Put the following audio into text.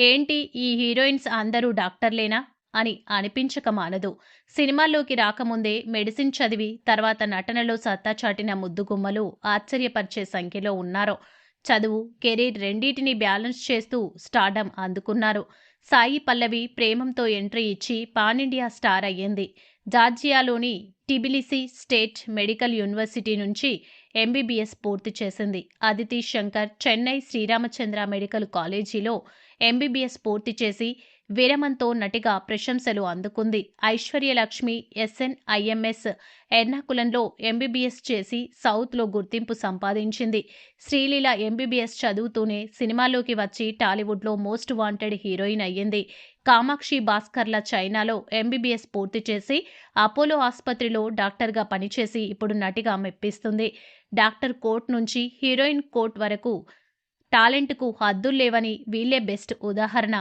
ఏంటి ఈ హీరోయిన్స్ అందరూ డాక్టర్లేనా అని అనిపించక మానదు. సినిమాల్లోకి రాకముందే మెడిసిన్ చదివి తర్వాత నటనలో సత్తా చాటిన ముద్దుగుమ్మలు ఆశ్చర్యపరిచే సంఖ్యలో ఉన్నారు. చదువు, కెరీర్ రెండిటిని బ్యాలెన్స్ చేస్తూ స్టార్డమ్ అందుకున్నారు. సాయి పల్లవి ప్రేమంతో ఎంట్రీ ఇచ్చి పాన్ ఇండియా స్టార్ అయ్యింది. జార్జియాలోని టిబిలిసి స్టేట్ మెడికల్ యూనివర్సిటీ నుంచి ఎంబీబీఎస్ పూర్తి చేసింది. అదితి శంకర్ చెన్నై శ్రీరామచంద్ర మెడికల్ కాలేజీలో ఎంబీబీఎస్ పూర్తి చేసి విరమంతో నటిగా ప్రశంసలు అందుకుంది. ఐశ్వర్యలక్ష్మి ఎస్ఎన్ఐఎంఎస్ ఎర్నాకులంలో ఎంబీబీఎస్ చేసి సౌత్లో గుర్తింపు సంపాదించింది. శ్రీలీల ఎంబీబీఎస్ చదువుతూనే సినిమాలోకి వచ్చి టాలీవుడ్లో మోస్ట్ వాంటెడ్ హీరోయిన్ అయ్యింది. కామాక్షి భాస్కర్ల చైనాలో ఎంబీబీఎస్ పూర్తి చేసి అపోలో ఆసుపత్రిలో డాక్టర్గా పనిచేసి ఇప్పుడు నటిగా మెప్పిస్తుంది. డాక్టర్ కోట్ నుంచి హీరోయిన్ కోట్ వరకు టాలెంట్కు హద్దుల్లేవని వీళ్లే బెస్ట్ ఉదాహరణ.